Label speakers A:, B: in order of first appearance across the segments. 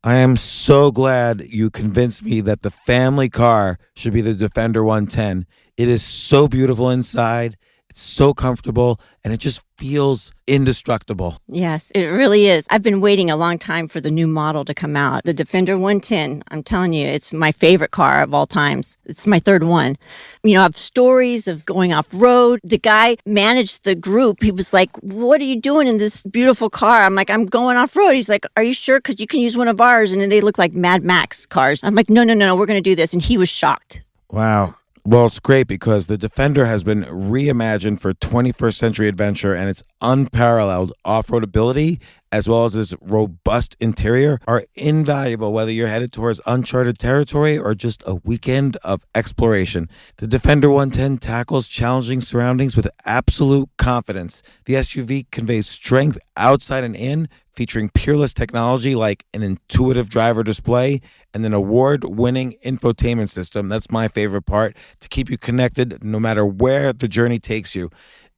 A: I am so glad you convinced me that the family car should be the Defender 110. It is so beautiful inside, it's so comfortable, and it just feels indestructible.
B: Yes, it really is. I've been waiting a long time for the new model to come out. The Defender 110, I'm telling you, it's my favorite car of all times. It's my third one. You know, I have stories of going off road. The guy managed the group. He was like, "What are you doing in this beautiful car?" I'm like, "I'm going off road." He's like, "Are you sure? Because you can use one of ours." And then they look like Mad Max cars. I'm like, no, we're going to do this. And he was shocked.
A: Wow. Well, it's great because the Defender has been reimagined for 21st century adventure, and its unparalleled off-road ability as well as its robust interior are invaluable whether you're headed towards uncharted territory or just a weekend of exploration. The Defender 110 tackles challenging surroundings with absolute confidence. The SUV conveys strength outside and in, featuring peerless technology like an intuitive driver display and an award-winning infotainment system. That's my favorite part, to keep you connected no matter where the journey takes you.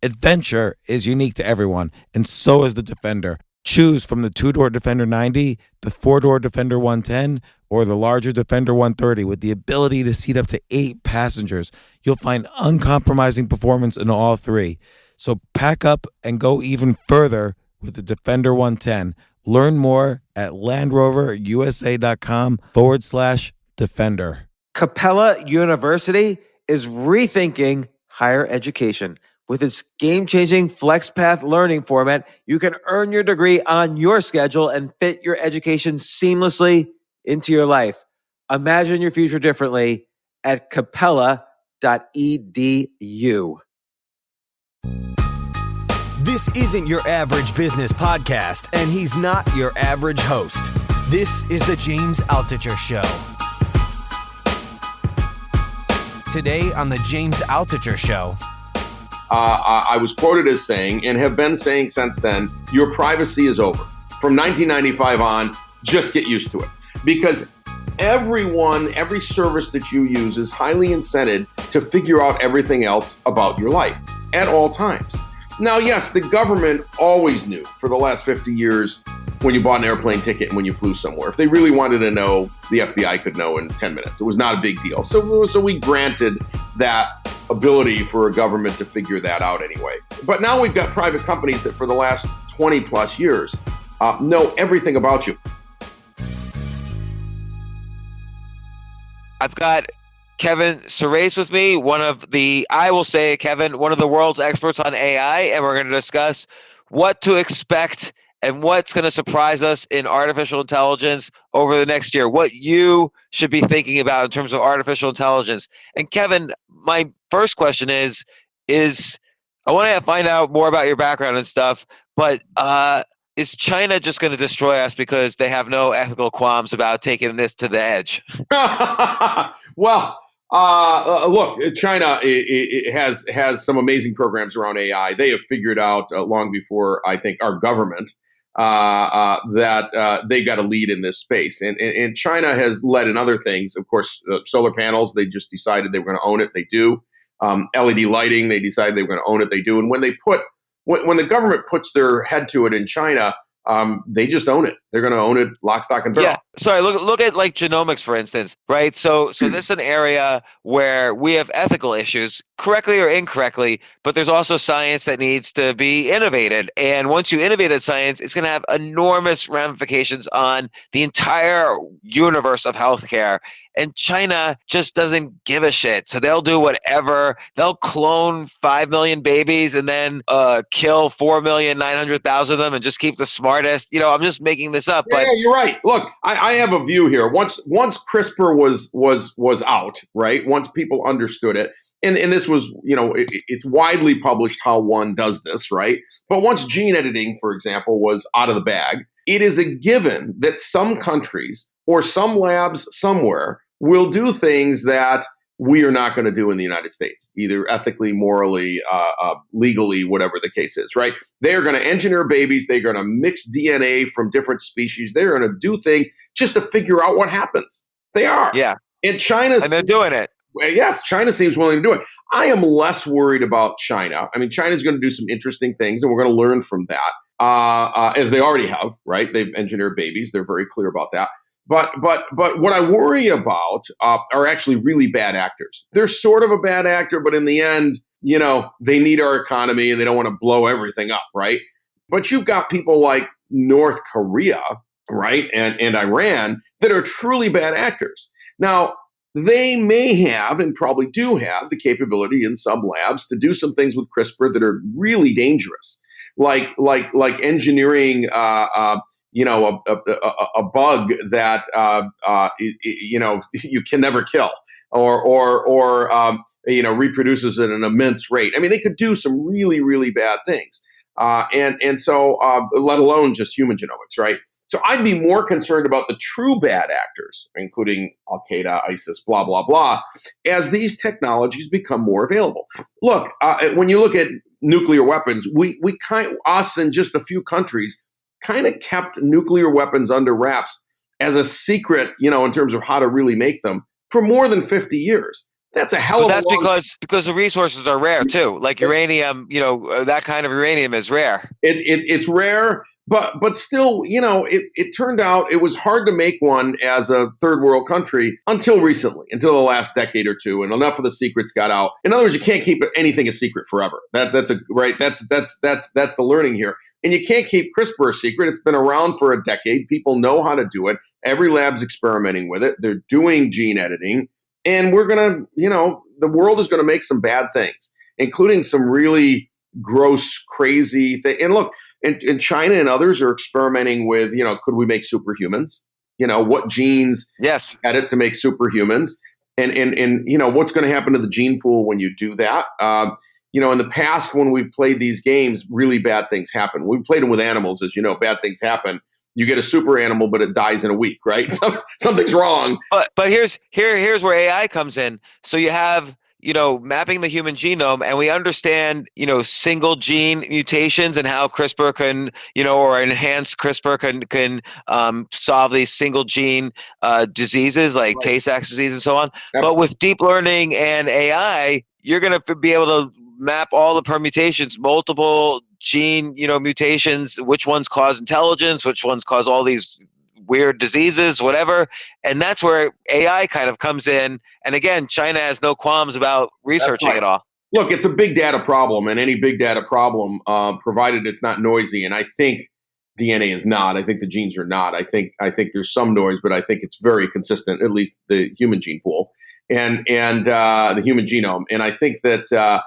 A: Adventure is unique to everyone, and so is the Defender. Choose from the two-door Defender 90, the four-door Defender 110, or the larger Defender 130 with the ability to seat up to 8 passengers. You'll find uncompromising performance in all three. So pack up and go even further with the Defender 110. Learn more at LandRoverUSA.com/Defender.
C: Capella University is rethinking higher education. With its game-changing FlexPath learning format, you can earn your degree on your schedule and fit your education seamlessly into your life. Imagine your future differently at capella.edu.
D: This isn't your average business podcast, and he's not your average host. This is the James Altucher Show. Today on the James Altucher Show.
E: I was quoted as saying, and have been saying since then, your privacy is over. From 1995 on, just get used to it. Because every service that you use is highly incented to figure out everything else about your life at all times. Now, yes, the government always knew for the last 50 years when you bought an airplane ticket and when you flew somewhere. If they really wanted to know, the FBI could know in 10 minutes. It was not a big deal. So we granted that ability for a government to figure that out anyway. But now we've got private companies that for the last 20 plus years know everything about you.
F: I've got Kevin Surace with me, one of the world's experts on AI, and we're going to discuss what to expect and what's going to surprise us in artificial intelligence over the next year, what you should be thinking about in terms of artificial intelligence. And Kevin, my first question is I want to find out more about your background and stuff, but is China just going to destroy us because they have no ethical qualms about taking this to the edge?
E: Well, look, China it has some amazing programs around AI. They have figured out long before, I think, our government that they got a lead in this space. And China has led in other things. Of course, solar panels, they just decided they were going to own it. They do. LED lighting, they decided they were going to own it. They do. And when the government puts their head to it in China, they just own it. They're going to own it lock, stock, and barrel.
F: Yeah. So look at like genomics, for instance, right? So this is an area where we have ethical issues, correctly or incorrectly, but there's also science that needs to be innovated. And once you innovate that science, it's going to have enormous ramifications on the entire universe of healthcare. And China just doesn't give a shit. So they'll do whatever. They'll clone 5 million babies and then kill 4,900,000 of them and just keep the smartest. You know, I'm just making this up. But
E: yeah, you're right. Look, I have a view here. Once CRISPR was out, right? Once people understood it, and this was, it's widely published how one does this, right? But once gene editing, for example, was out of the bag, it is a given that some countries or some labs somewhere will do things that we are not going to do in the United States, either ethically, morally, legally, whatever the case is, right? They are going to engineer babies. They're going to mix DNA from different species. They're going to do things just to figure out what happens. They are.
F: Yeah.
E: And
F: they're doing it.
E: Yes, China seems willing to do it. I am less worried about China. I mean, China's going to do some interesting things, and we're going to learn from that, as they already have, right? They've engineered babies. They're very clear about that. But what I worry about are actually really bad actors. They're sort of a bad actor, but in the end, they need our economy and they don't want to blow everything up, right? But you've got people like North Korea, right, and Iran that are truly bad actors. Now, they may have and probably do have the capability in some labs to do some things with CRISPR that are really dangerous, like engineering, a bug that you can never kill, or reproduces at an immense rate. I mean, they could do some really, really bad things, and so let alone just human genomics, right? So I'd be more concerned about the true bad actors, including Al Qaeda, ISIS, blah blah blah, as these technologies become more available. Look, when you look at nuclear weapons, us and just a few countries kind of kept nuclear weapons under wraps as a secret, in terms of how to really make them for more than 50 years. That's a hell of a
F: That's because the resources are rare too. Like uranium, that kind of uranium is rare.
E: It's rare, but still, it turned out it was hard to make one as a third world country until recently, until the last decade or two, and enough of the secrets got out. In other words, you can't keep anything a secret forever. That's the learning here. And you can't keep CRISPR a secret. It's been around for a decade. People know how to do it. Every lab's experimenting with it. They're doing gene editing. And we're going to, the world is going to make some bad things, including some really gross, crazy things. And look, in China and others are experimenting with, could we make superhumans? What genes edit to make superhumans? And what's going to happen to the gene pool when you do that? In the past, when we've played these games, really bad things happen. We've played them with animals, as you know, bad things happen. You get a super animal, but it dies in a week, right? Something's wrong.
F: But here's where AI comes in. So you have, mapping the human genome, and we understand, single gene mutations and how CRISPR can, or enhanced CRISPR can solve these single gene diseases like Tay-Sachs disease and so on.
E: Absolutely.
F: But with deep learning and AI, you're going to be able to map all the permutations, multiple gene, mutations, which ones cause intelligence, which ones cause all these weird diseases, whatever. And that's where AI kind of comes in. And again, China has no qualms about researching it all.
E: Look, it's a big data problem, and any big data problem, provided it's not noisy. And I think DNA is not. I think the genes are not. I think there's some noise, but I think it's very consistent, at least the human gene pool and the human genome. And I think that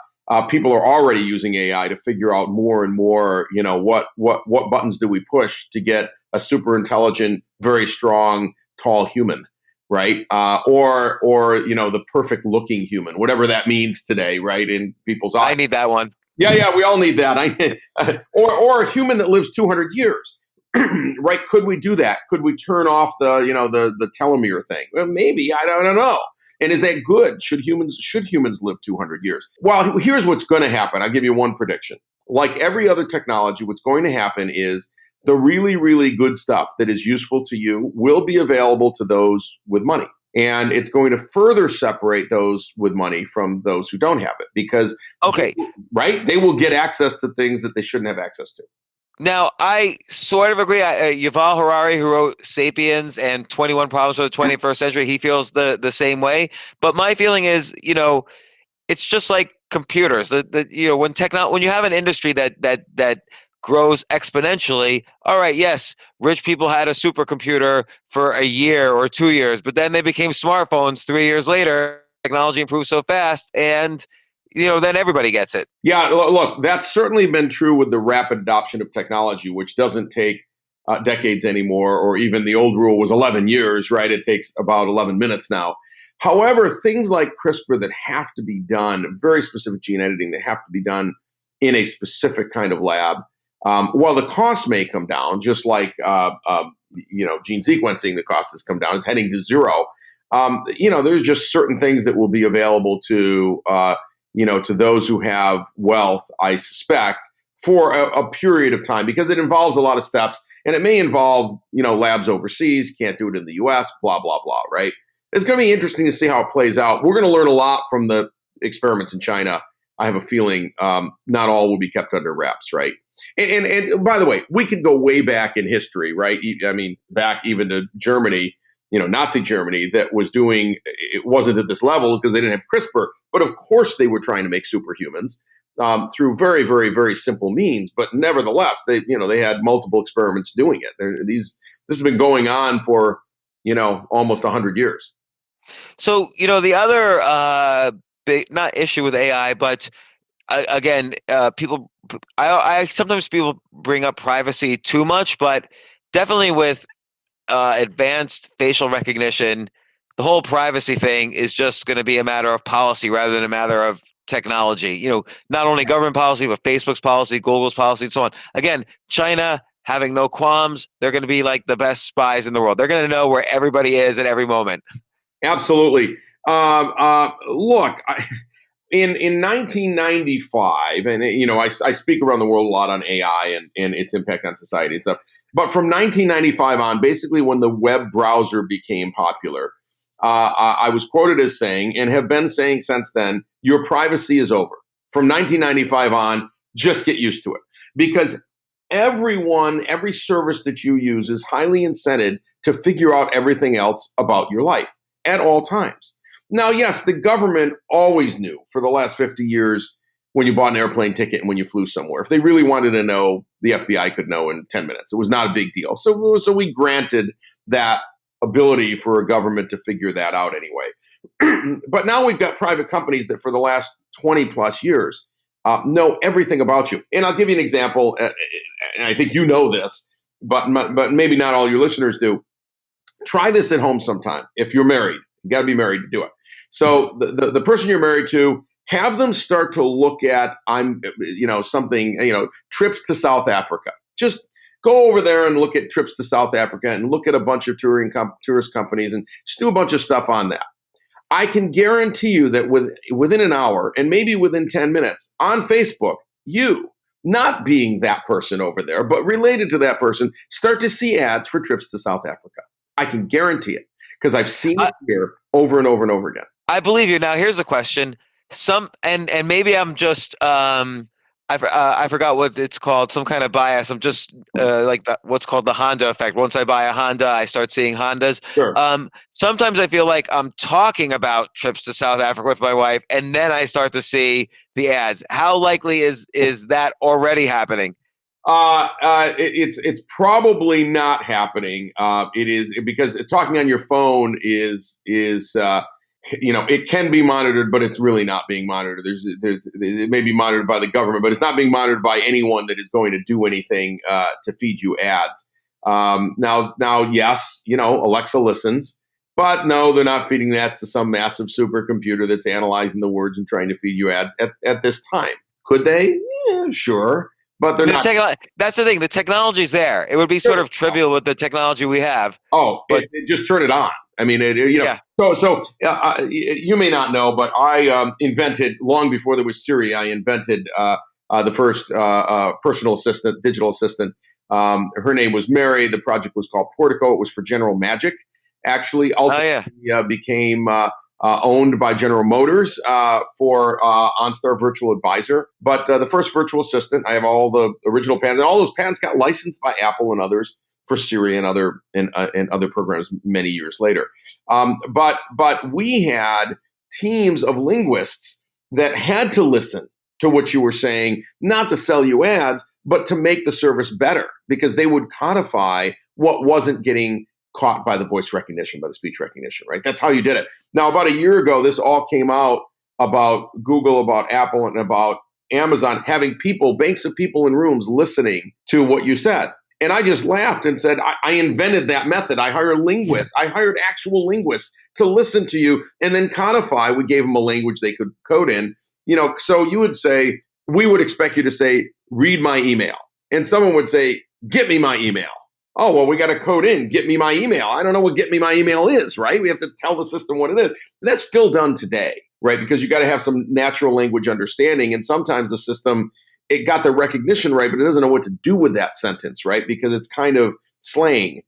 E: people are already using AI to figure out more and more, what buttons do we push to get a super intelligent, very strong, tall human, right? Or the perfect looking human, whatever that means today, right? In people's eyes.
F: I need that one.
E: Yeah, we all need that. Or a human that lives 200 years, right? Could we do that? Could we turn off the telomere thing? Well, maybe. I don't know. And is that good? Should humans live 200 years? Well, here's what's going to happen. I'll give you one prediction. Like every other technology, what's going to happen is the really, really good stuff that is useful to you will be available to those with money. And it's going to further separate those with money from those who don't have it because, right, they will get access to things that they shouldn't have access to.
F: Now, I sort of agree. Yuval Harari, who wrote 'Sapiens and 21 Problems for the 21st Century, he feels the same way. But my feeling is, it's just like computers. When you have an industry that grows exponentially, all right, yes, rich people had a supercomputer for a year or 2 years, but then they became smartphones 3 years later. Technology improved so fast, and then everybody gets it.
E: Yeah, look, that's certainly been true with the rapid adoption of technology, which doesn't take decades anymore, or even the old rule was 11 years, right? It takes about 11 minutes now. However, things like CRISPR that have to be done, very specific gene editing that have to be done in a specific kind of lab, while the cost may come down, just like gene sequencing, the cost has come down, it's heading to zero. There's just certain things that will be available to those who have wealth, I suspect, for a period of time, because it involves a lot of steps, and it may involve, labs overseas, can't do it in the US, blah, blah, blah, right? It's going to be interesting to see how it plays out. We're going to learn a lot from the experiments in China. I have a feeling not all will be kept under wraps, right? And by the way, we could go way back in history, right? I mean, back even to Germany, Nazi Germany that was doing, it wasn't at this level because they didn't have CRISPR, but of course they were trying to make superhumans through very, very, very simple means. But nevertheless, they had multiple experiments doing it. This has been going on for, almost 100 years.
F: So, the other big, not issue with AI, but again, sometimes people bring up privacy too much, but definitely with advanced facial recognition, the whole privacy thing is just going to be a matter of policy rather than a matter of technology. Not only government policy, but Facebook's policy, Google's policy, and so on. Again, China having no qualms, they're going to be like the best spies in the world. They're going to know where everybody is at every moment.
E: Absolutely. Look, in 1995, and I speak around the world a lot on AI and its impact on society and stuff. But from 1995 on, basically when the web browser became popular, I was quoted as saying, and have been saying since then, your privacy is over. From 1995 on, just get used to it. Because every service that you use is highly incented to figure out everything else about your life at all times. Now, yes, the government always knew for the last 50 years when you bought an airplane ticket and when you flew somewhere. If they really wanted to know, the FBI could know in 10 minutes. It was not a big deal. So we granted that ability for a government to figure that out anyway. But now we've got private companies that for the last 20 plus years know everything about you. And I'll give you an example, and I think you know this, but maybe not all your listeners do. Try this at home sometime. If you're married, you got to be married to do it. So the person you're married to, have them start to look at trips to South Africa. Just go over there and look at trips to South Africa and look at a bunch of tourist companies and just do a bunch of stuff on that. I can guarantee you that within an hour and maybe within 10 minutes on Facebook, you, not being that person over there, but related to that person, start to see ads for trips to South Africa. I can guarantee it because I've seen it here over and over and over again.
F: I believe you. Now, here's the question. And maybe I'm just I forgot what it's called, some kind of bias. I'm just what's called the Honda effect. Once I buy a Honda, I start seeing Hondas.
E: Sure.
F: Sometimes I feel like I'm talking about trips to South Africa with my wife, and then I start to see the ads. How likely is that already happening?
E: It's probably not happening. It is because talking on your phone is it can be monitored, but it's really not being monitored. It may be monitored by the government, but it's not being monitored by anyone that is going to do anything to feed you ads. Now, yes, Alexa listens, but no, they're not feeding that to some massive supercomputer that's analyzing the words and trying to feed you ads at this time. Could they? Yeah, sure. But they're not.
F: That's the thing. The technology's there. It would be sort of trivial with the technology we have.
E: Oh, but just turn it on. I mean,
F: Yeah.
E: So you may not know, but I invented, long before there was Siri, I invented the first personal assistant, digital assistant. Her name was Mary. The project was called Portico. It was for General Magic. Actually, ultimately became owned by General Motors for OnStar Virtual Advisor. But the first virtual assistant, I have all the original patents. All those patents got licensed by Apple and others for Siri and other programs many years later. But we had teams of linguists that had to listen to what you were saying, not to sell you ads, but to make the service better, because they would codify what wasn't getting caught by the voice recognition, by the speech recognition, right? That's how you did it. Now, about a year ago, this all came out about Google, about Apple, and about Amazon having banks of people in rooms listening to what you said. And I just laughed and said, I invented that method. I hired linguists. I hired actual linguists to listen to you and then codify. We gave them a language they could code in. So you would say, we would expect you to say, read my email. And someone would say, get me my email. Oh, well, we got to code in, get me my email. I don't know what get me my email is, right? We have to tell the system what it is. That's still done today, right? Because you got to have some natural language understanding. And sometimes the system, it got the recognition right, but it doesn't know what to do with that sentence, right? Because it's kind of slang.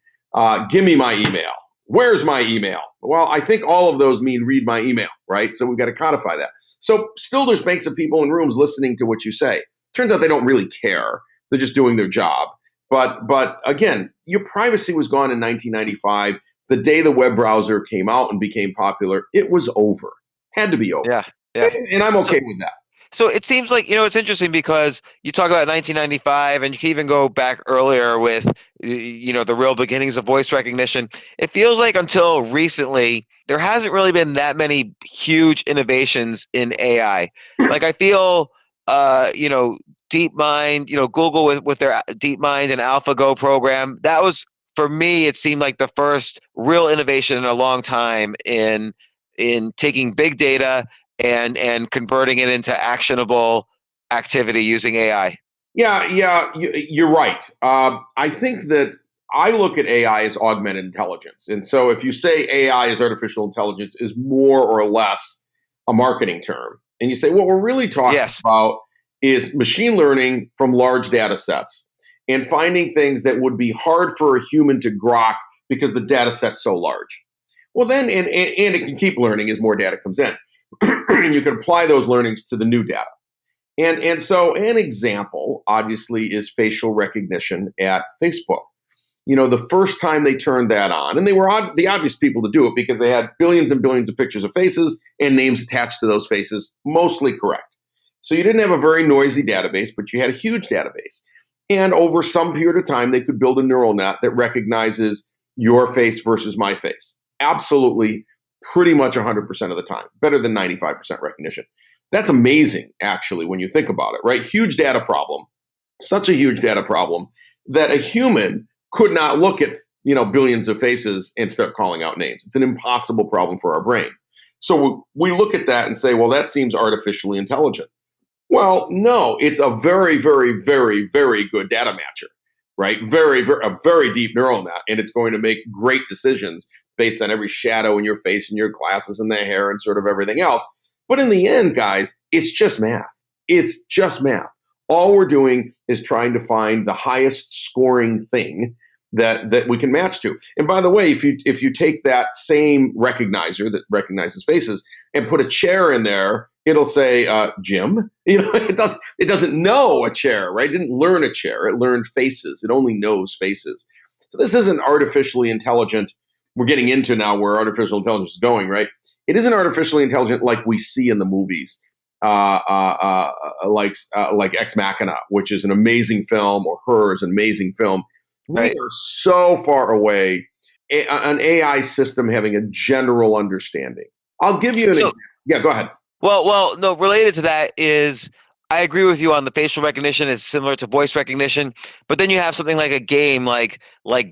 E: Give me my email. Where's my email? Well, I think all of those mean read my email, right? So we've got to codify that. So still there's banks of people in rooms listening to what you say. Turns out they don't really care. They're just doing their job. But again, your privacy was gone in 1995. the day the web browser came out and became popular, it was over. Had to be over.
F: Yeah. Yeah.
E: And I'm okay with that.
F: So it seems like, it's interesting because you talk about 1995 and you can even go back earlier with, the real beginnings of voice recognition. It feels like until recently, there hasn't really been that many huge innovations in AI. Like I feel, DeepMind, Google with their DeepMind and AlphaGo program, that was, for me, it seemed like the first real innovation in a long time in taking big data and converting it into actionable activity using AI.
E: Yeah, you're right. I think that I look at AI as augmented intelligence. And so if you say AI is artificial intelligence is more or less a marketing term, and you say what we're really talking about is machine learning from large data sets and finding things that would be hard for a human to grok because the data set's so large. Well, then, and it can keep learning as more data comes in. And you can apply those learnings to the new data. And so an example, obviously, is facial recognition at Facebook. The first time they turned that on, and they were the obvious people to do it because they had billions and billions of pictures of faces and names attached to those faces, mostly correct. So you didn't have a very noisy database, but you had a huge database. And over some period of time, they could build a neural net that recognizes your face versus my face. Absolutely, pretty much 100% of the time, better than 95% recognition. That's amazing, actually, when you think about it, right? Huge data problem, such a huge data problem that a human could not look at, billions of faces and start calling out names. It's an impossible problem for our brain. So we look at that and say, well, that seems artificially intelligent. Well, no, it's a very, very, very, very good data matcher, right? A very deep neural net, and it's going to make great decisions based on every shadow in your face and your glasses and the hair and sort of everything else. But in the end, guys, it's just math. It's just math. All we're doing is trying to find the highest scoring thing that we can match to. And by the way, if you take that same recognizer that recognizes faces and put a chair in there, it'll say Jim. It doesn't know a chair, right? It didn't learn a chair. It learned faces. It only knows faces. So this isn't artificially intelligent. We're getting into now where artificial intelligence is going, right? It isn't artificially intelligent like we see in the movies, like Ex Machina, which is an amazing film, or Her is an amazing film. Right. We are so far away, an AI system having a general understanding. I'll give you an example. Yeah, go ahead.
F: Well, no, related to that is I agree with you on the facial recognition. It's similar to voice recognition, but then you have something like a game like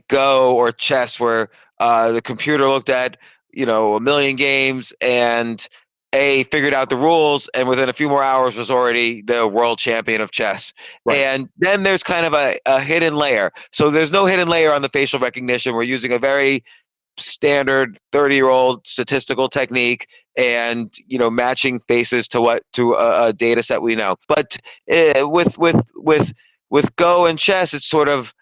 F: Go or chess where the computer looked at, a million games and figured out the rules, and within a few more hours was already the world champion of chess. Right. And then there's kind of a hidden layer. So there's no hidden layer on the facial recognition. We're using a very standard 30-year-old statistical technique and matching faces to a data set we know. But with Go and chess, it's sort of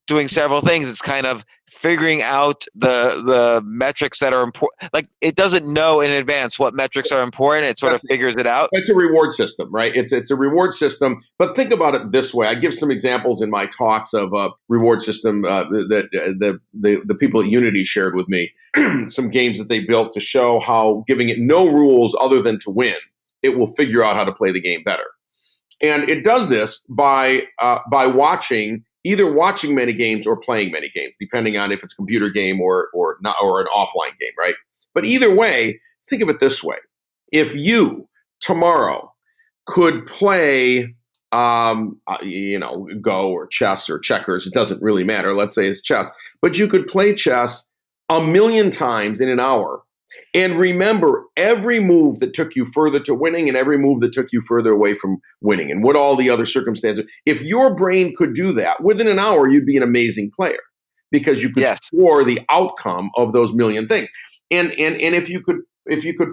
F: doing several things. It's kind of figuring out the metrics that are important. Like, it doesn't know in advance what metrics are important. It sort of figures it out.
E: It's a reward system, right? It's a reward system. But think about it this way. I give some examples in my talks of a reward system that the people at Unity shared with me. Some games that they built to show how giving it no rules other than to win, it will figure out how to play the game better. And it does this by either watching many games or playing many games, depending on if it's a computer game or not, or an offline game, right? But either way, think of it this way. If you tomorrow could play, Go or chess or checkers, it doesn't really matter. Let's say it's chess, but you could play chess 1,000,000 times in an hour and remember every move that took you further to winning and every move that took you further away from winning and what all the other circumstances. If your brain could do that, within an hour, you'd be an amazing player because you could score the outcome of those million things. And if you could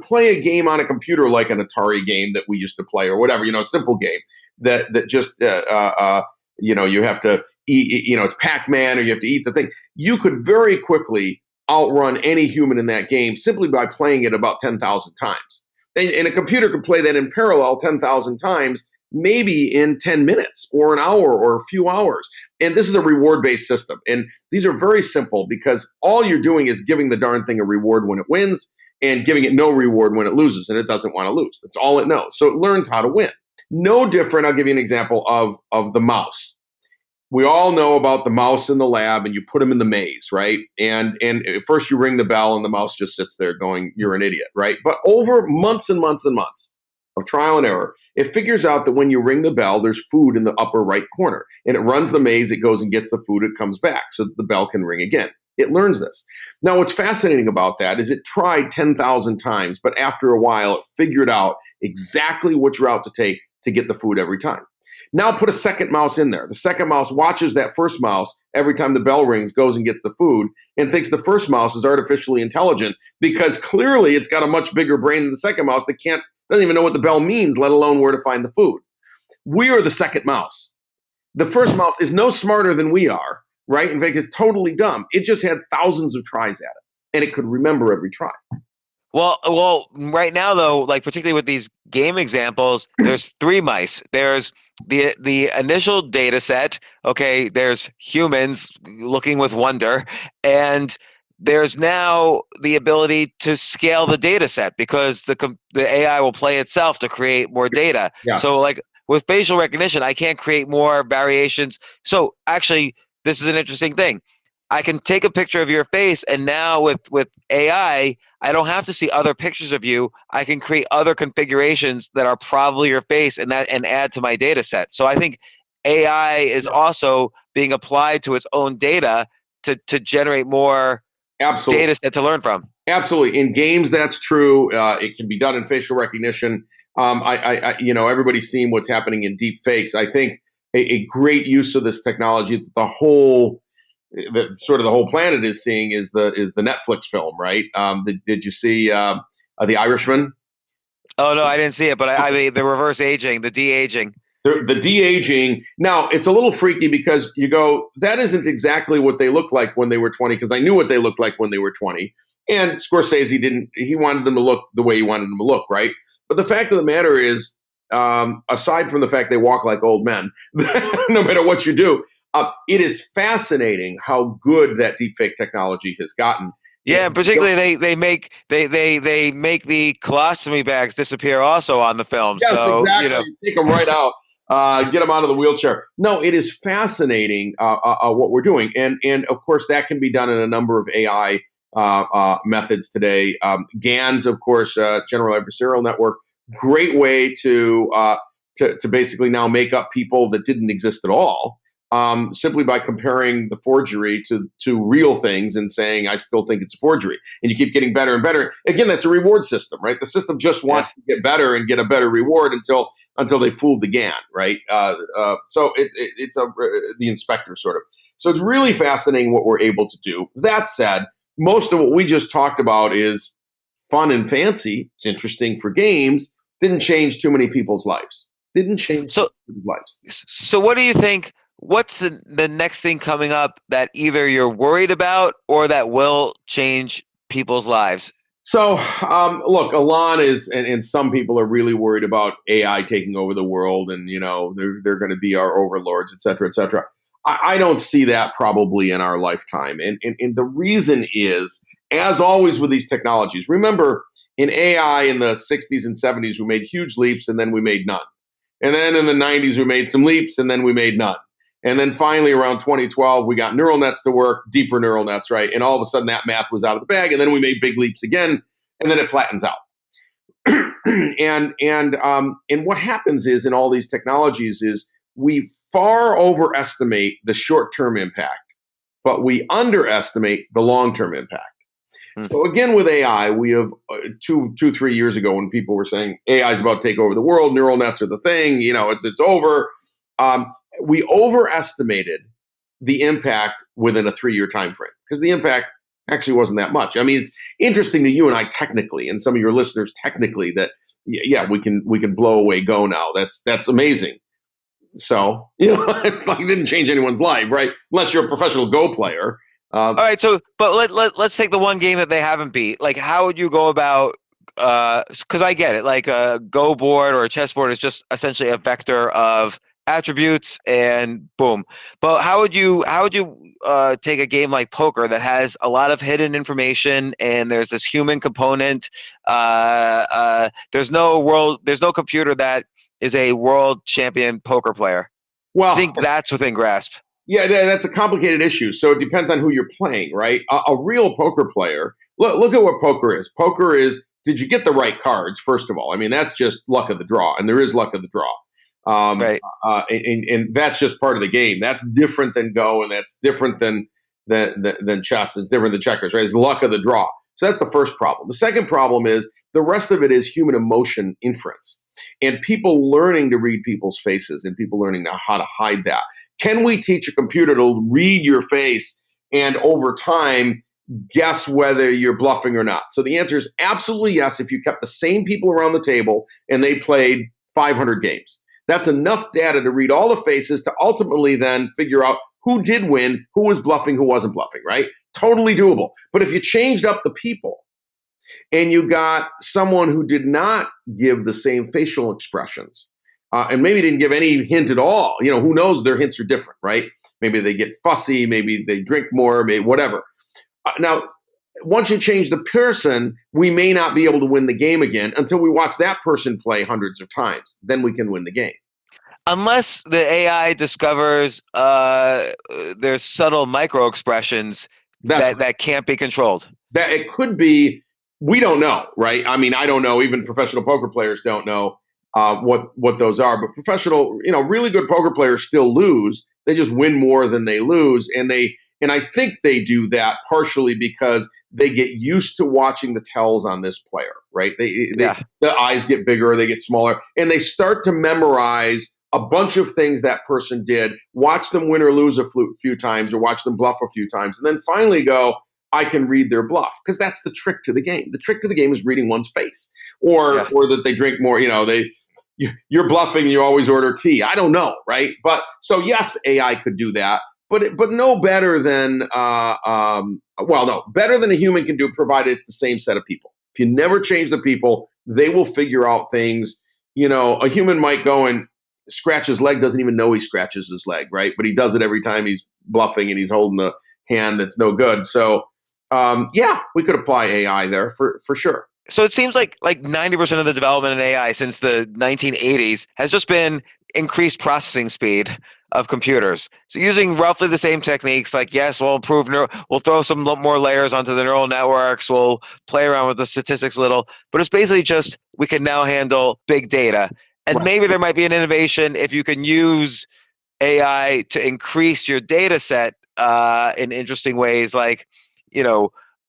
E: play a game on a computer like an Atari game that we used to play or whatever, a simple game that just you have to eat, it's Pac-Man or you have to eat the thing, you could very quickly outrun any human in that game simply by playing it about 10,000 times. And a computer could play that in parallel 10,000 times, maybe in 10 minutes or an hour or a few hours. And this is a reward-based system. And these are very simple because all you're doing is giving the darn thing a reward when it wins and giving it no reward when it loses, and it doesn't want to lose. That's all it knows. So it learns how to win. No different, I'll give you an example of the mouse. We all know about the mouse in the lab, and you put him in the maze, right? And first you ring the bell, and the mouse just sits there going, "You're an idiot," right? But over months and months and months of trial and error, it figures out that when you ring the bell, there's food in the upper right corner, and it runs the maze. It goes and gets the food. It comes back, so that the bell can ring again. It learns this. Now, what's fascinating about that is it tried 10,000 times, but after a while, it figured out exactly which route to take to get the food every time. Now put a second mouse in there. The second mouse watches that first mouse every time the bell rings, goes and gets the food, and thinks the first mouse is artificially intelligent because clearly it's got a much bigger brain than the second mouse that doesn't even know what the bell means, let alone where to find the food. We are the second mouse. The first mouse is no smarter than we are, right? In fact, it's totally dumb. It just had thousands of tries at it, and it could remember every try.
F: Well, right now though, like particularly with these game examples, there's three mice. There's the initial data set. Okay, there's humans looking with wonder, and there's now the ability to scale the data set because the AI will play itself to create more data.
E: Yes.
F: So like with facial recognition, I can't create more variations. So actually, this is an interesting thing. I can take a picture of your face, and now with AI, I don't have to see other pictures of you. I can create other configurations that are probably your face and add to my data set. So I think AI is also being applied to its own data to generate more
E: Absolutely.
F: data set to learn from.
E: Absolutely. In games, that's true. It can be done in facial recognition. Everybody's seen what's happening in deep fakes. I think a great use of this technology that the whole planet is seeing is the Netflix film, right? Did you see The Irishman?
F: Oh no, I didn't see it, but I mean the reverse aging, the de-aging.
E: The de-aging. Now, it's a little freaky because you go, that isn't exactly what they looked like when they were 20, because I knew what they looked like when they were 20. And Scorsese he wanted them to look the way he wanted them to look, right? But the fact of the matter is, aside from the fact they walk like old men, no matter what you do, it is fascinating how good that deepfake technology has gotten.
F: Yeah, and particularly they make the colostomy bags disappear also on the film.
E: Yes,
F: so
E: exactly.
F: you know,
E: You take them right out, get them out of the wheelchair. No, it is fascinating what we're doing, and of course that can be done in a number of AI methods today. GANs, of course, General Adversarial Network, great way to basically now make up people that didn't exist at all. Simply by comparing the forgery to real things and saying, I still think it's a forgery. And you keep getting better and better. Again, that's a reward system, right? The system just wants to get better and get a better reward until they fooled the GAN, right? So it's the inspector sort of. So it's really fascinating what we're able to do. That said, most of what we just talked about is fun and fancy. It's interesting for games. Didn't change too many people's lives. People's lives.
F: So what do you think? What's the next thing coming up that either you're worried about or that will change people's lives?
E: So, look, Elon is, and some people are really worried about AI taking over the world, and they're going to be our overlords, et cetera, et cetera. I don't see that probably in our lifetime, and the reason is, as always with these technologies, remember in AI in the 60s and 70s we made huge leaps, and then we made none, and then in the 90s we made some leaps, and then we made none. And then finally, around 2012, we got neural nets to work, deeper neural nets, right? And all of a sudden, that math was out of the bag. And then we made big leaps again, and then it flattens out. And what happens is in all these technologies is we far overestimate the short-term impact, but we underestimate the long-term impact. So again, with AI, we have 3 years ago when people were saying AI is about to take over the world, neural nets are the thing, it's over. We overestimated the impact within a 3-year time frame because the impact actually wasn't that much. I mean, it's interesting to you and I technically, and some of your listeners technically, that we can blow away Go now. That's amazing. So it's like it didn't change anyone's life, right? Unless you're a professional Go player.
F: All right, so but let's take the one game that they haven't beat. Like, how would you go about because I get it, like a Go board or a chessboard is just essentially a vector of attributes and boom. But how would you take a game like poker that has a lot of hidden information and there's this human component? There's no computer that is a world champion poker player. I
E: Well,
F: think that's within grasp.
E: yeah, that's a complicated issue. So it depends on who you're playing, right? A real poker player, look at what poker is. Poker is, did you get the right cards, first of all? I mean, that's just luck of the draw, and there is luck of the draw.
F: Right.
E: And that's just part of the game. That's different than Go, and that's different than chess. It's different than checkers, right? It's luck of the draw. So that's the first problem. The second problem is the rest of it is human emotion inference and people learning to read people's faces and people learning how to hide that. Can we teach a computer to read your face and over time guess whether you're bluffing or not? So the answer is absolutely yes if you kept the same people around the table and they played 500 games. That's enough data to read all the faces to ultimately then figure out who did win, who was bluffing, who wasn't bluffing, right? Totally doable. But if you changed up the people and you got someone who did not give the same facial expressions and maybe didn't give any hint at all, who knows, their hints are different, right? Maybe they get fussy, maybe they drink more, maybe whatever. Now, once you change the person, we may not be able to win the game again until we watch that person play hundreds of times. Then we can win the game.
F: Unless the AI discovers there's subtle micro expressions that can't be controlled.
E: That it could be, we don't know, right? I mean, I don't know. Even professional poker players don't know what those are. But professional, really good poker players still lose. They just win more than they lose, and I think they do that partially because they get used to watching the tells on this player, right? The eyes get bigger, they get smaller, and they start to memorize a bunch of things that person did, watch them win or lose a few times or watch them bluff a few times, and then finally go, I can read their bluff, because that's the trick to the game. The trick to the game is reading one's face, or that they drink more, you're bluffing and you always order tea. I don't know, right? But so yes, AI could do that. But no better than better than a human can do, provided it's the same set of people. If you never change the people, they will figure out things. A human might go and scratch his leg, doesn't even know he scratches his leg, right? But he does it every time he's bluffing and he's holding a hand that's no good. So we could apply AI there for sure.
F: So it seems like 90% of the development in AI since the 1980s has just been increased processing speed of computers. So using roughly the same techniques, we'll improve, we'll throw some more layers onto the neural networks, we'll play around with the statistics a little, but it's basically just we can now handle big data. And maybe there might be an innovation if you can use AI to increase your data set in interesting ways,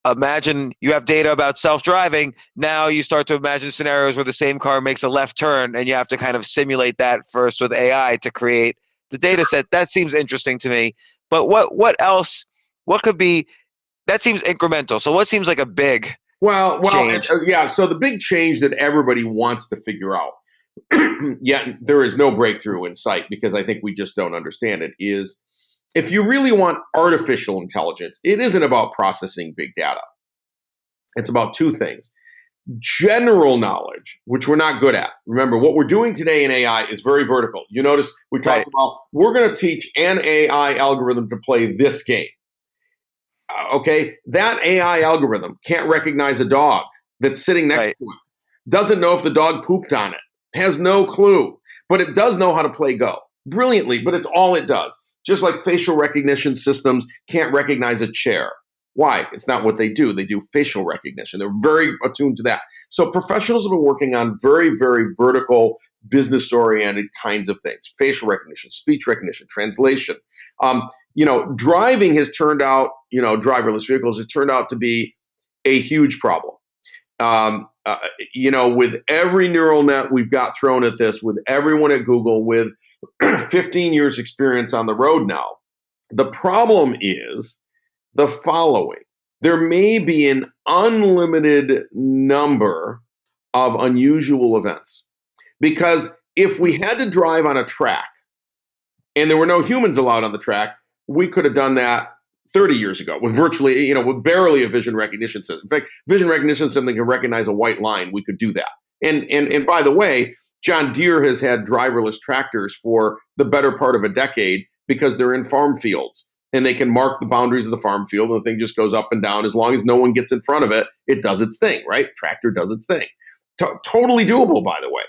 F: imagine you have data about self-driving. Now you start to imagine scenarios where the same car makes a left turn and you have to kind of simulate that first with AI to create the data set. That seems interesting to me. But what else? What could be? That seems incremental. So what seems like a big change?
E: So the big change that everybody wants to figure out, yet there is no breakthrough in sight because I think we just don't understand it, is if you really want artificial intelligence, it isn't about processing big data. It's about two things. General knowledge, which we're not good at. Remember, what we're doing today in AI is very vertical. You notice we talked about, we're going to teach an AI algorithm to play this game. Okay, that AI algorithm can't recognize a dog that's sitting next to it. Doesn't know if the dog pooped on it. Has no clue. But it does know how to play Go brilliantly, but it's all it does. Just like facial recognition systems can't recognize a chair. Why? It's not what they do. They do facial recognition. They're very attuned to that. So professionals have been working on very, very vertical, business-oriented kinds of things. Facial recognition, speech recognition, translation. Driving has turned out, driverless vehicles has turned out to be a huge problem. With every neural net we've got thrown at this, with everyone at Google, with 15 years experience on the road now, the problem is the following. There may be an unlimited number of unusual events. Because if we had to drive on a track and there were no humans allowed on the track, we could have done that 30 years ago with virtually, with barely a vision recognition system. In fact, vision recognition system that can recognize a white line, we could do that. And by the way, John Deere has had driverless tractors for the better part of a decade because they're in farm fields and they can mark the boundaries of the farm field and the thing just goes up and down. As long as no one gets in front of it, it does its thing, right? Tractor does its thing. Totally doable, by the way.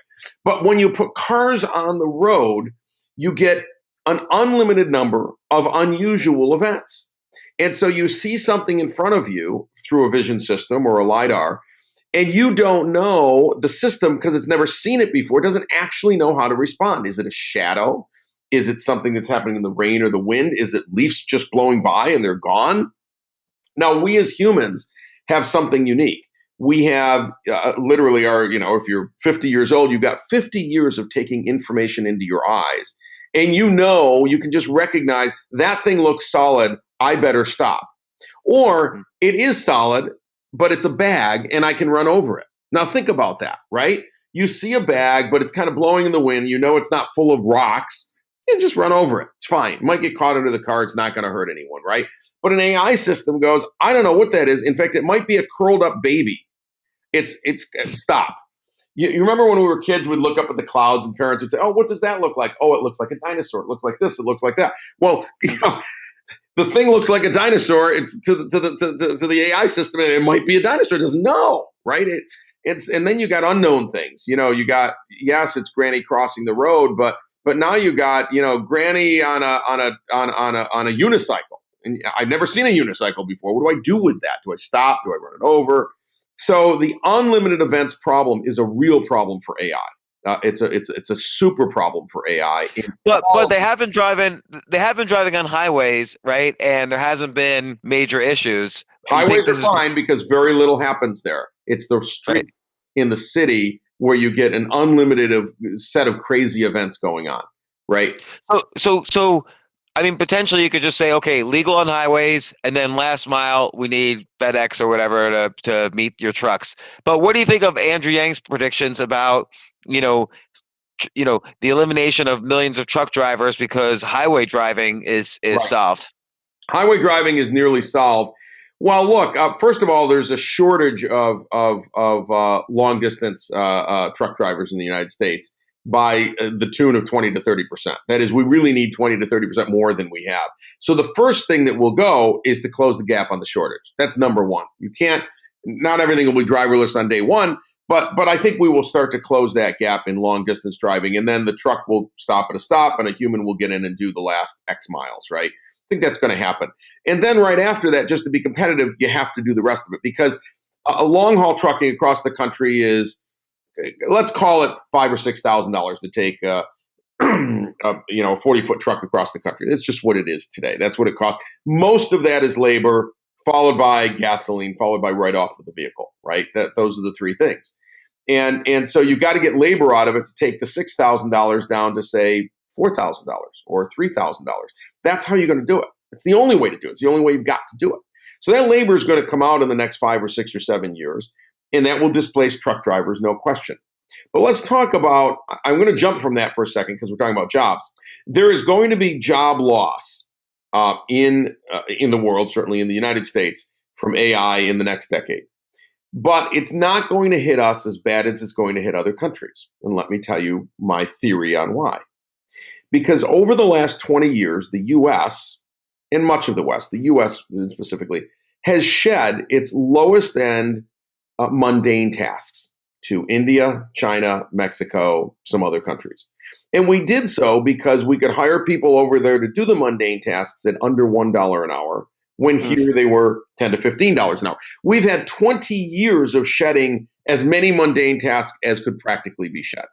E: But when you put cars on the road, you get an unlimited number of unusual events. And so you see something in front of you through a vision system or a LiDAR, and you don't know the system because it's never seen it before. It doesn't actually know how to respond. Is it a shadow? Is it something that's happening in the rain or the wind? Is it leaves just blowing by and they're gone? Now, we as humans have something unique. We have literally if you're 50 years old, you've got 50 years of taking information into your eyes. And you can just recognize that thing looks solid, I better stop. Or it is solid, but it's a bag and I can run over it. Now think about that, right? You see a bag, but it's kind of blowing in the wind. You know it's not full of rocks. And just run over it. It's fine. It might get caught under the car. It's not going to hurt anyone, right? But an AI system goes, I don't know what that is. In fact, it might be a curled up baby. It's stop. You remember when we were kids, we'd look up at the clouds and parents would say, oh, what does that look like? Oh, it looks like a dinosaur. It looks like this. It looks like that. Well, the thing looks like a dinosaur. It's to the AI system, and it might be a dinosaur. It doesn't know, right? And then you got unknown things. You got, yes, it's Granny crossing the road, but now you got, Granny on a unicycle. And I've never seen a unicycle before. What do I do with that? Do I stop? Do I run it over? So the unlimited events problem is a real problem for AI. It's a super problem for AI.
F: But they have been driving on highways, right? And there hasn't been major issues.
E: Highways are fine because very little happens there. It's the street in the city where you get an unlimited set of crazy events going on, right?
F: So I mean, potentially you could just say, okay, legal on highways, and then last mile, we need FedEx or whatever to meet your trucks. But what do you think of Andrew Yang's predictions about, the elimination of millions of truck drivers because highway driving is solved?
E: Highway driving is nearly solved. Well, look, first of all, there's a shortage of long distance truck drivers in the United States by the tune of 20 to 30%. That is, we really need 20 to 30% more than we have. So the first thing that will go is to close the gap on the shortage. That's number one. Not everything will be driverless on day one, but I think we will start to close that gap in long distance driving. And then the truck will stop at a stop and a human will get in and do the last X miles, right? I think that's going to happen. And then right after that, just to be competitive, you have to do the rest of it because a long haul trucking across the country is, let's call it $5,000 or $6,000 to take a 40-foot truck across the country. That's just what it is today. That's what it costs. Most of that is labor, followed by gasoline, followed by write-off of the vehicle, right? Those are the three things. And so you've got to get labor out of it to take the $6,000 down to, say, $4,000 or $3,000. That's how you're going to do it. It's the only way to do it. It's the only way you've got to do it. So that labor is going to come out in the next 5 or 6 or 7 years. And that will displace truck drivers, no question. But let's talk about, I'm going to jump from that for a second because we're talking about jobs. There is going to be job loss in the world, certainly in the United States, from AI in the next decade. But it's not going to hit us as bad as it's going to hit other countries. And let me tell you my theory on why. Because over the last 20 years, the U.S., and much of the West, the U.S. specifically, has shed its lowest end mundane tasks to India, China, Mexico, some other countries. And we did so because we could hire people over there to do the mundane tasks at under $1 an hour, when here they were $10 to $15 an hour. We've had 20 years of shedding as many mundane tasks as could practically be shed,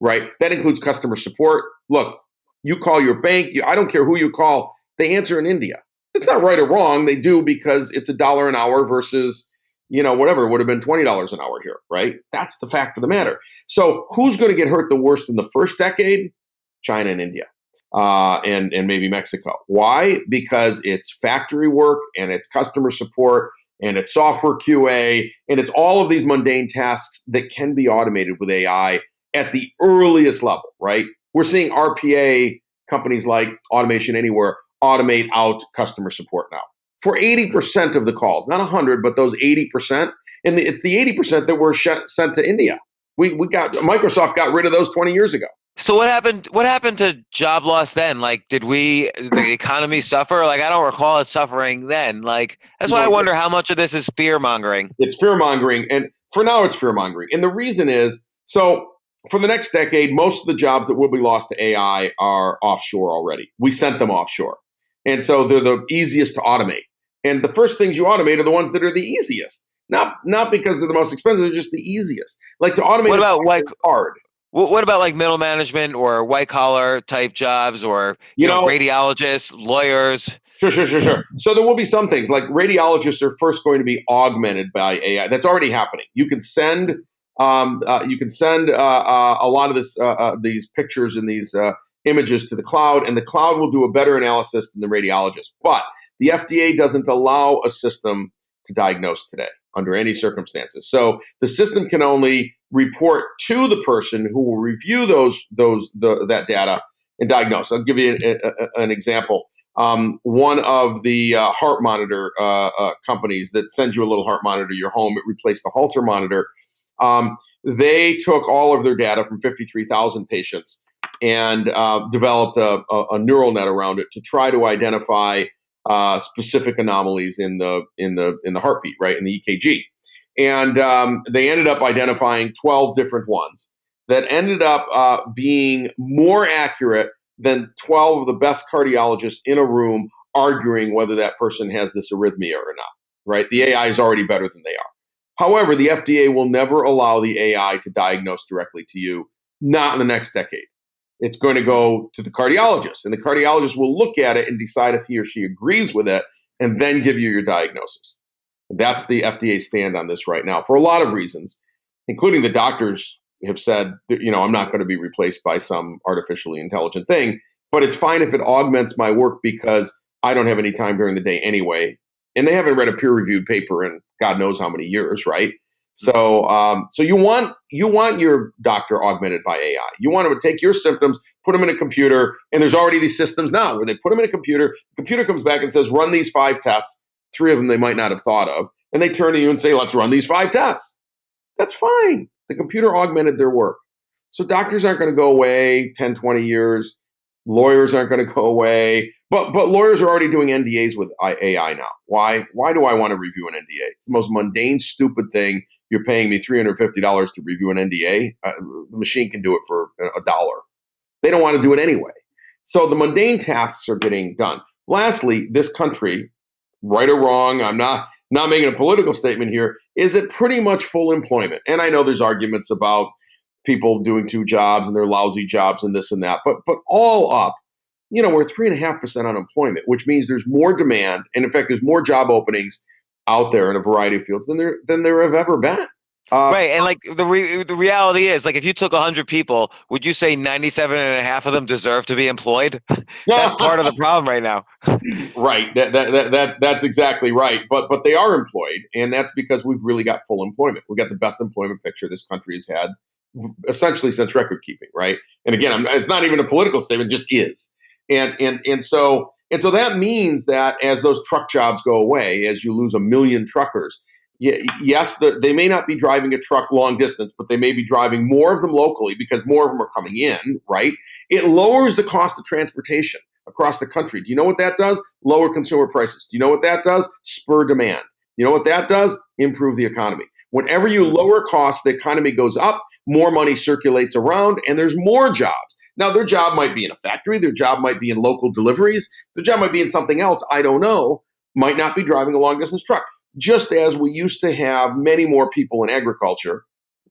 E: right? That includes customer support. Look, you call your bank, I don't care who you call, they answer in India. It's not right or wrong. They do because it's $1 an hour versus whatever, it would have been $20 an hour here, right? That's the fact of the matter. So who's going to get hurt the worst in the first decade? China and India, and maybe Mexico. Why? Because it's factory work and it's customer support and it's software QA and it's all of these mundane tasks that can be automated with AI at the earliest level, right? We're seeing RPA companies like Automation Anywhere automate out customer support now. for 80% of the calls, not 100, but those 80%. And it's the 80% that were sent to India. Microsoft got rid of those 20 years ago.
F: So what happened? What happened to job loss then? Like, did the economy suffer? Like, I don't recall it suffering then. Like, that's why I wonder how much of this is fear mongering.
E: It's fear mongering, and for now, it's fear mongering. And the reason is, so for the next decade, most of the jobs that will be lost to AI are offshore already. We sent them offshore, and so they're the easiest to automate. And the first things you automate are the ones that are the easiest. Not because they're the most expensive, they're just the easiest. Like to automate.
F: What about
E: hard?
F: What about like middle management or white collar type jobs, or you know, radiologists, lawyers?
E: Sure. So there will be some things like radiologists are first going to be augmented by AI. That's already happening. You can send a lot of these pictures and these images to the cloud, and the cloud will do a better analysis than the radiologist. But the FDA doesn't allow a system to diagnose today under any circumstances. So the system can only report to the person who will review that data and diagnose. I'll give you an example. One of the heart monitor companies that sends you a little heart monitor to your home, it replaced the Holter monitor. They took all of their data from 53,000 patients and developed a neural net around it to try to identify specific anomalies in the heartbeat, right, in the EKG. And they ended up identifying 12 different ones that ended up being more accurate than 12 of the best cardiologists in a room arguing whether that person has this arrhythmia or not, right? The AI is already better than they are. However, the FDA will never allow the AI to diagnose directly to you, not in the next decade. It's going to go to the cardiologist, and the cardiologist will look at it and decide if he or she agrees with it and then give you your diagnosis. That's the FDA stand on this right now for a lot of reasons, including the doctors have said, I'm not going to be replaced by some artificially intelligent thing, but it's fine if it augments my work because I don't have any time during the day anyway. And they haven't read a peer-reviewed paper in God knows how many years, right? So you want your doctor augmented by AI. You want to take your symptoms, put them in a computer, and there's already these systems now where they put them in a computer. The computer comes back and says, run these 5 tests. 3 of them they might not have thought of. And they turn to you and say, let's run these 5 tests. That's fine. The computer augmented their work. So doctors aren't going to go away 10, 20 years. Lawyers aren't going to go away. But lawyers are already doing NDAs with AI now. Why? Why do I want to review an NDA? It's the most mundane, stupid thing. You're paying me $350 to review an NDA. The machine can do it for $1. They don't want to do it anyway. So the mundane tasks are getting done. Lastly, this country, right or wrong, I'm not making a political statement here, is at pretty much full employment. And I know there's arguments about people doing 2 jobs and they're lousy jobs and this and that, but all up, we're 3.5% unemployment, which means there's more demand, and in fact, there's more job openings out there in a variety of fields than there have ever been.
F: Right, and like the reality is, like, if you took 100 people, would you say 97.5 of them deserve to be employed? That's part of the problem right now.
E: Right, that's exactly right. But they are employed, and that's because we've really got full employment. We've got the best employment picture this country has had, essentially since record keeping. Right, and again, it's not even a political statement; it just is. And so that means that as those truck jobs go away, as you lose 1 million truckers. Yes, they may not be driving a truck long distance, but they may be driving more of them locally because more of them are coming in, right? It lowers the cost of transportation across the country. Do you know what that does? Lower consumer prices. Do you know what that does? Spur demand. You know what that does? Improve the economy. Whenever you lower costs, the economy goes up, more money circulates around, and there's more jobs. Now, their job might be in a factory. Their job might be in local deliveries. Their job might be in something else. I don't know. Might not be driving a long-distance truck. Just as we used to have many more people in agriculture,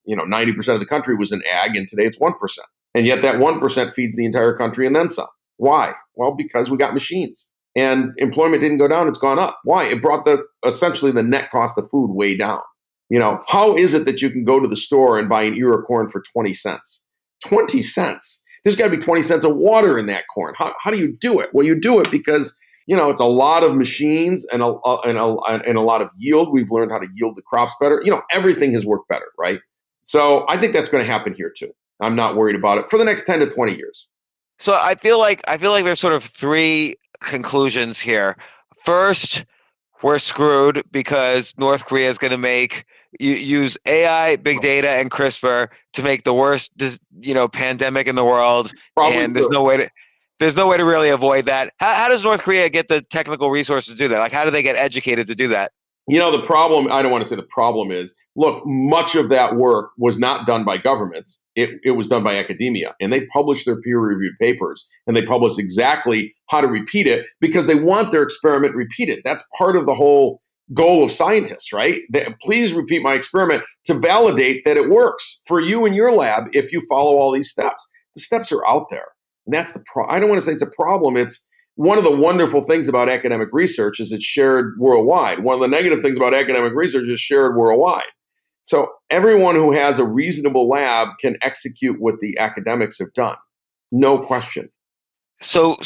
E: 90% of the country was in ag, and today it's 1%. And yet that 1% feeds the entire country and then some. Why? Well, because we got machines. And employment didn't go down, it's gone up. Why? It brought essentially the net cost of food way down. How is it that you can go to the store and buy an ear of corn for 20 cents? 20 cents. There's got to be 20 cents of water in that corn. How do you do it? Well, you do it because it's a lot of machines and a lot of yield. We've learned how to yield the crops better. Everything has worked better, right? So I think that's going to happen here too. I'm not worried about it for the next 10 to 20 years.
F: So I feel like there's sort of 3 conclusions here. First, we're screwed because North Korea is going to use AI, big data, and CRISPR to make the worst, pandemic in the world,
E: Probably
F: and
E: true.
F: there's no way to really avoid that. How does North Korea get the technical resources to do that? Like, how do they get educated to do that?
E: The problem, I don't want to say the problem is, look, much of that work was not done by governments. It was done by academia. And they publish their peer-reviewed papers, and they publish exactly how to repeat it because they want their experiment repeated. That's part of the whole goal of scientists, right? Please repeat my experiment to validate that it works for you in your lab if you follow all these steps. The steps are out there. And that's I don't want to say it's a problem. It's one of the wonderful things about academic research is it's shared worldwide. One of the negative things about academic research is shared worldwide. So everyone who has a reasonable lab can execute what the academics have done. No question.
F: So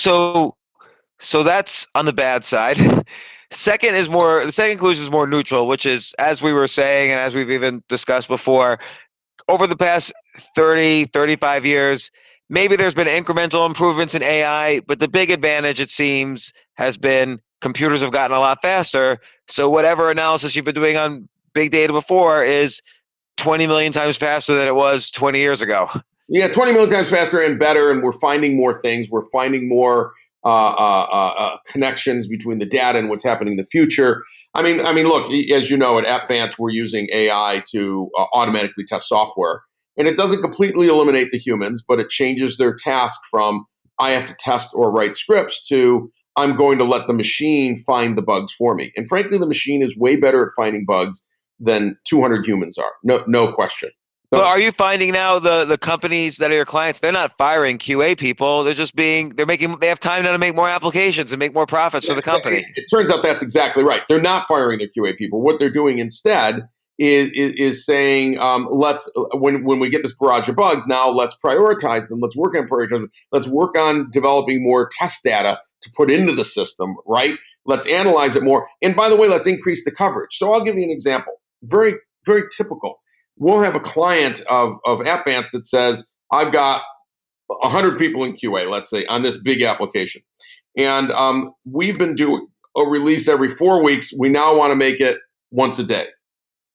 F: that's on the bad side. The second conclusion is more neutral, which is, as we were saying, and as we've even discussed before, over the past 30, 35 years, maybe there's been incremental improvements in AI, but the big advantage, it seems, has been computers have gotten a lot faster. So whatever analysis you've been doing on big data before is 20 million times faster than it was 20 years ago.
E: Yeah, 20 million times faster and better, and we're finding more things. We're finding more connections between the data and what's happening in the future. I mean, look, as you know, at AppVance, we're using AI to automatically test software. And it doesn't completely eliminate the humans, but it changes their task from I have to test or write scripts to I'm going to let the machine find the bugs for me. And frankly, the machine is way better at finding bugs than 200 humans are. No question.
F: But are you finding now the companies that are your clients, they're not firing QA people. They're just they have time now to make more applications and make more profits for the company.
E: It turns out that's exactly right. They're not firing their QA people. What they're doing instead is saying, when we get this barrage of bugs, now let's prioritize them. Let's work on prioritizing. Let's work on developing more test data to put into the system, right? Let's analyze it more. And by the way, let's increase the coverage. So I'll give you an example. Very, very typical. We'll have a client of AppVance that says, I've got 100 people in QA, let's say, on this big application. And we've been doing a release every 4 weeks. We now want to make it once a day.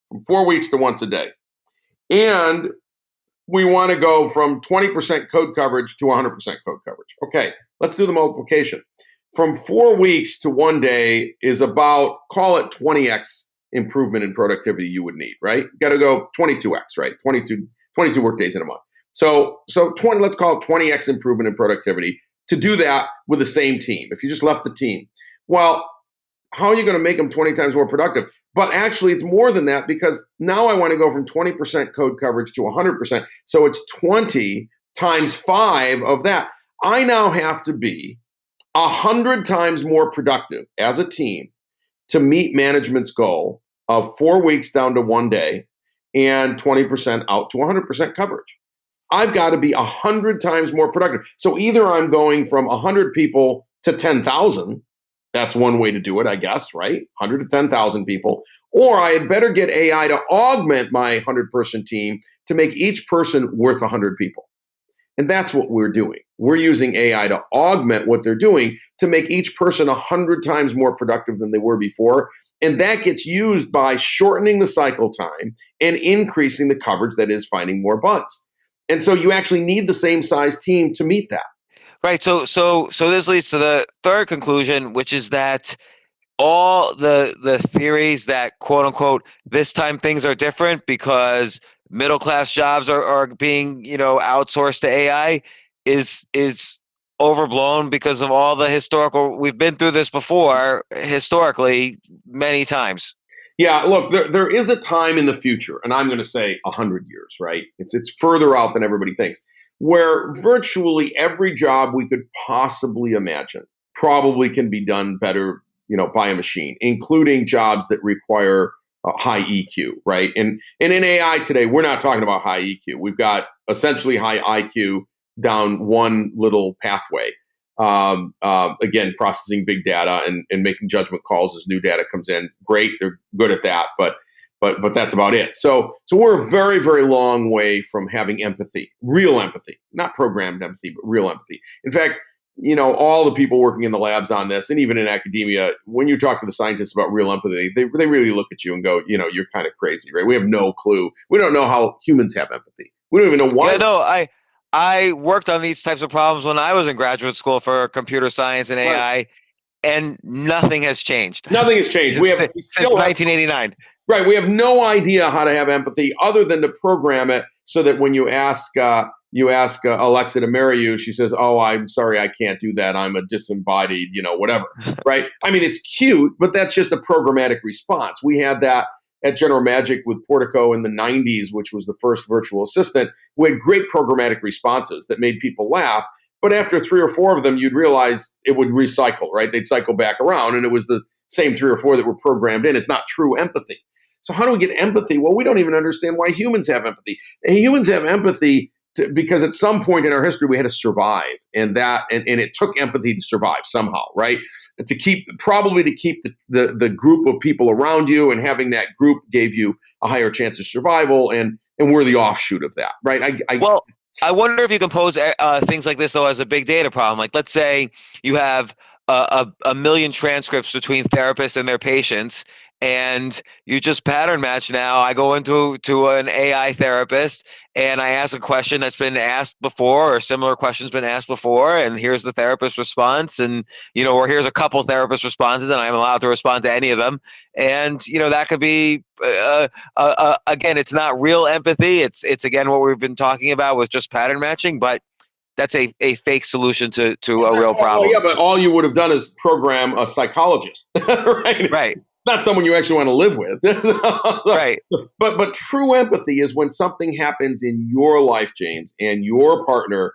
E: From 4 weeks to once a day. And we want to go from 20% code coverage to 100% code coverage. Okay, let's do the multiplication. From 4 weeks to 1 day is about, call it 20x improvement in productivity you would need, right? You got to go 22x, right? 22 work days in a month. So 20, let's call it 20x improvement in productivity to do that with the same team. If you just left the team, well, how are you going to make them 20 times more productive? But actually, it's more than that because now I want to go from 20% code coverage to 100%. So it's 20 times 5 of that. I now have to be 100 times more productive as a team to meet management's goal of 4 weeks down to 1 day and 20% out to 100% coverage. I've got to be 100 times more productive. So either I'm going from 100 people to 10,000. That's one way to do it, I guess, right? 100 to 10,000 people. Or I had better get AI to augment my 100-person team to make each person worth 100 people. And that's what we're doing. We're using AI to augment what they're doing to make each person 100 times more productive than they were before. And that gets used by shortening the cycle time and increasing the coverage that is finding more bugs. And so you actually need the same size team to meet that.
F: Right. So this leads to the third conclusion, which is that all the theories that, quote unquote, this time things are different because middle class jobs are being, outsourced to AI is overblown because of all the historical. We've been through this before historically many times.
E: Yeah, look, there is a time in the future, and I'm going to say 100 years, right? It's further out than everybody thinks, where virtually every job we could possibly imagine probably can be done better, by a machine, including jobs that require high EQ, right? And in AI today, we're not talking about high EQ. We've got essentially high IQ down one little pathway. Again, processing big data and making judgment calls as new data comes in. Great, they're good at that, but that's about it. So we're a very, very long way from having empathy, real empathy, not programmed empathy, but real empathy. In fact, all the people working in the labs on this, and even in academia, when you talk to the scientists about real empathy, they really look at you and go, you're kind of crazy, right? We have no clue. We don't know how humans have empathy. We don't even know why.
F: Yeah, no, I worked on these types of problems when I was in graduate school for computer science and AI, and nothing has changed.
E: Nothing has changed. We
F: since
E: still
F: 1989.
E: Right. We have no idea how to have empathy other than to program it so that when you ask Alexa to marry you, she says, "Oh, I'm sorry, I can't do that. I'm a disembodied, whatever." Right. I mean, it's cute, but that's just a programmatic response. We had that at General Magic with Portico in the 90s, which was the first virtual assistant. We had great programmatic responses that made people laugh. But after 3 or 4 of them, you'd realize it would recycle, right? They'd cycle back around, and it was the same 3 or 4 that were programmed in. It's not true empathy. So how do we get empathy? Well, we don't even understand why humans have empathy. And humans have empathy because at some point in our history we had to survive, and it took empathy to survive somehow, right? To keep the group of people around you, and having that group gave you a higher chance of survival, and we're the offshoot of that, right?
F: I wonder if you can pose things like this though as a big data problem. Like, let's say you have a million transcripts between therapists and their patients, and you just pattern match. Now I go into an AI therapist and I ask a question that's been asked before, or similar questions been asked before, and here's the therapist response, and or here's a couple therapist responses, and I'm allowed to respond to any of them. And that could be again, it's not real empathy. It's again what we've been talking about with just pattern matching, but that's a fake solution to a real problem.
E: Yeah, but all you would have done is program a psychologist, right?
F: Right.
E: Not someone you actually want to live with.
F: Right.
E: But true empathy is when something happens in your life, James, and your partner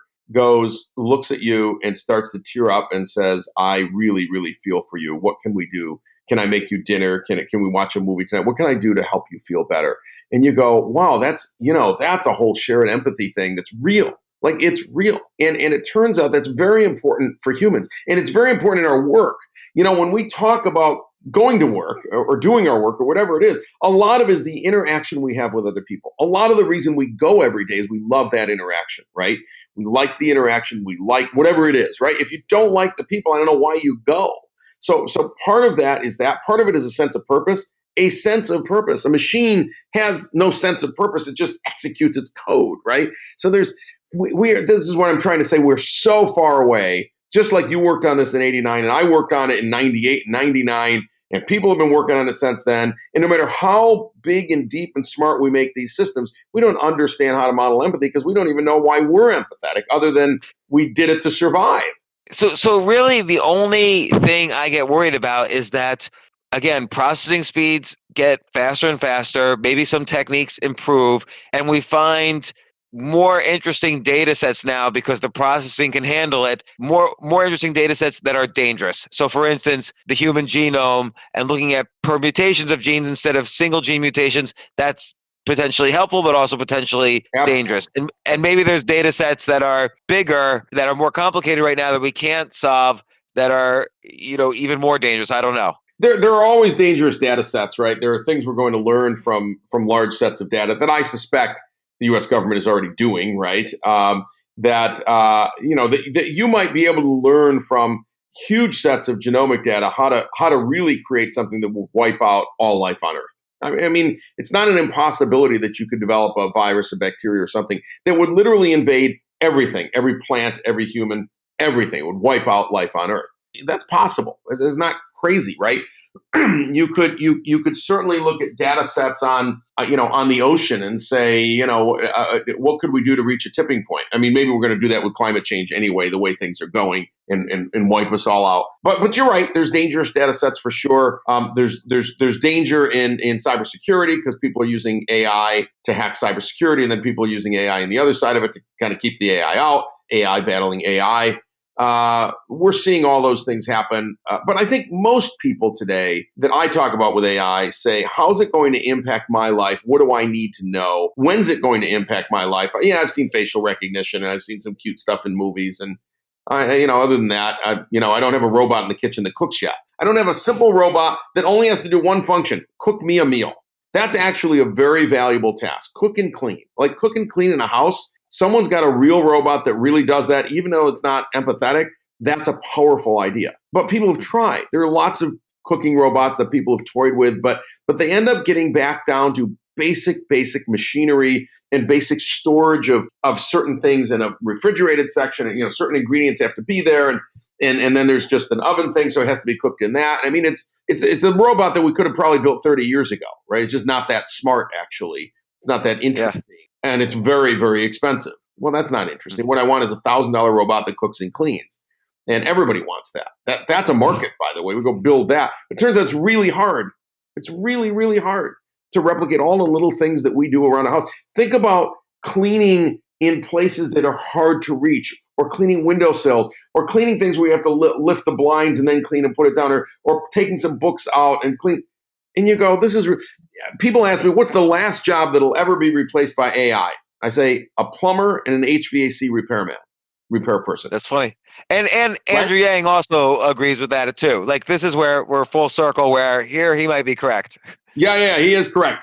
E: looks at you and starts to tear up and says, "I really, really feel for you. What can we do? Can I make you dinner? Can we watch a movie tonight? What can I do to help you feel better?" And you go, "Wow, that's a whole shared empathy thing that's real." Like, it's real. And it turns out that's very important for humans. And it's very important in our work. When we talk about going to work or doing our work or whatever it is, a lot of it is the interaction we have with other people. A lot of the reason we go every day is we love that interaction, right? We like the interaction. We like whatever it is, right? If you don't like the people, I don't know why you go. So part of that is part of it is a sense of purpose. A sense of purpose. A machine has no sense of purpose. It just executes its code, right? So this is what I'm trying to say. We're so far away, just like you worked on this in 89 and I worked on it in 98, 99, and people have been working on it since then. And no matter how big and deep and smart we make these systems, we don't understand how to model empathy because we don't even know why we're empathetic other than we did it to survive.
F: So really the only thing I get worried about is that, again, processing speeds get faster and faster, maybe some techniques improve, and we find more interesting data sets now because the processing can handle it, more interesting data sets that are dangerous. So for instance, the human genome and looking at permutations of genes instead of single gene mutations, that's potentially helpful, but also potentially dangerous. And maybe there's data sets that are bigger, that are more complicated right now that we can't solve, that are, even more dangerous. I don't know.
E: There are always dangerous data sets, right? There are things we're going to learn from large sets of data that I suspect the U.S. government is already doing, right? That you might be able to learn from huge sets of genomic data how to really create something that will wipe out all life on Earth. I mean, it's not an impossibility that you could develop a virus, a bacteria, or something that would literally invade everything, every plant, every human, everything. It would wipe out life on Earth. That's possible. It's not crazy, right? You could certainly look at data sets on the ocean and say, what could we do to reach a tipping point? I mean, maybe we're going to do that with climate change anyway, the way things are going, and wipe us all out. But you're right. There's dangerous data sets for sure. There's danger in cybersecurity because people are using AI to hack cybersecurity, and then people are using AI on the other side of it to kind of keep the AI out. AI battling AI. We're seeing all those things happen. But I think most people today that I talk about with AI say, how's it going to impact my life? What do I need to know? When's it going to impact my life? Yeah, I've seen facial recognition and I've seen some cute stuff in movies. And other than that, I don't have a robot in the kitchen that cooks yet. I don't have a simple robot that only has to do one function, cook me a meal. That's actually a very valuable task. Cook and clean. Like cook and clean in a house. Someone's got a real robot that really does that, even though it's not empathetic. that's a powerful idea. But people have tried. There are lots of cooking robots that people have toyed with, but they end up getting back down to basic machinery and basic storage of certain things in a refrigerated section. And, certain ingredients have to be there, and then there's just an oven thing, so it has to be cooked in that. I mean, it's a robot that we could have probably built 30 years ago, right? It's just not that smart, actually. It's not that interesting, and it's very, very expensive. Well, that's not interesting. What I want is a $1,000 robot that cooks and cleans. And everybody wants that. That's a market, by the way. We go build that. It turns out it's really hard. It's really, really hard to replicate all the little things that we do around the house. Think about cleaning in places that are hard to reach, or cleaning windowsills, or cleaning things where you have to lift the blinds and then clean and put it down, or taking some books out and clean. And you go, people ask me, what's the last job that'll ever be replaced by AI? I say a plumber and an HVAC repair person.
F: That's funny. And Andrew Yang also agrees with that too. Like, this is where we're full circle, where here he might be correct.
E: Yeah, he is correct.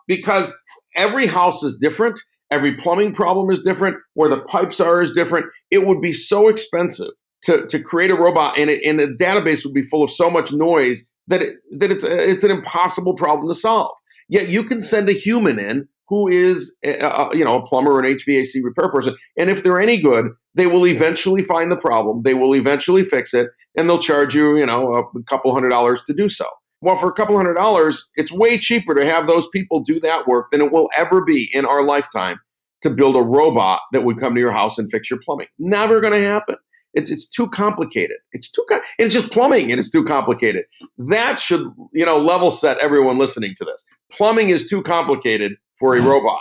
E: Because every house is different. Every plumbing problem is different. Where the pipes are is different. It would be so expensive to create a robot, and the database would be full of so much noise that it's an impossible problem to solve. Yet you can send a human in who is a plumber or an HVAC repair person, and if they're any good, they will eventually find the problem. They will eventually fix it, and they'll charge you, a couple $100 to do so. Well, for a couple $100, it's way cheaper to have those people do that work than it will ever be in our lifetime to build a robot that would come to your house and fix your plumbing. Never going to happen. It's too complicated. It's just plumbing, and it's too complicated. That should, level set everyone listening to this. Plumbing is too complicated for a robot.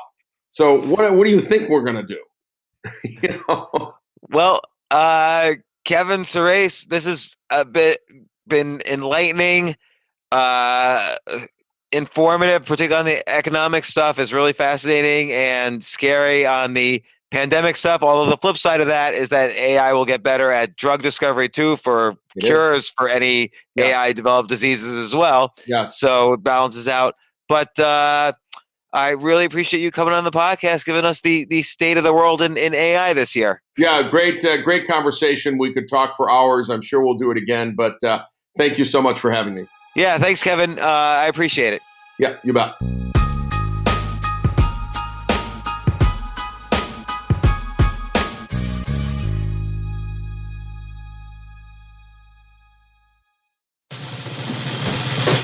E: So what do you think we're going to do?
F: Well, Kevin, Surace, this has been enlightening, informative, particularly on the economic stuff. Is really fascinating and scary on the pandemic stuff. Although the flip side of that is that AI will get better at drug discovery too, for cures for any AI developed diseases as well. Yeah. So it balances out. But I really appreciate you coming on the podcast, giving us the state of the world in AI this year.
E: Yeah, great conversation. We could talk for hours. I'm sure we'll do it again. But thank you so much for having me.
F: Yeah, thanks, Kevin. I appreciate it.
E: Yeah, you bet.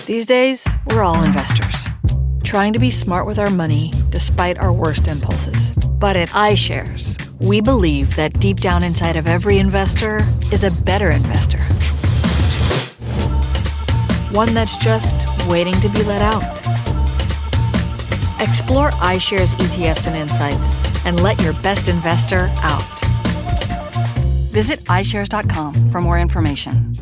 G: These days, we're all investors, trying to be smart with our money despite our worst impulses. But at iShares, we believe that deep down inside of every investor is a better investor. One that's just waiting to be let out. Explore iShares ETFs and insights and let your best investor out. Visit iShares.com for more information.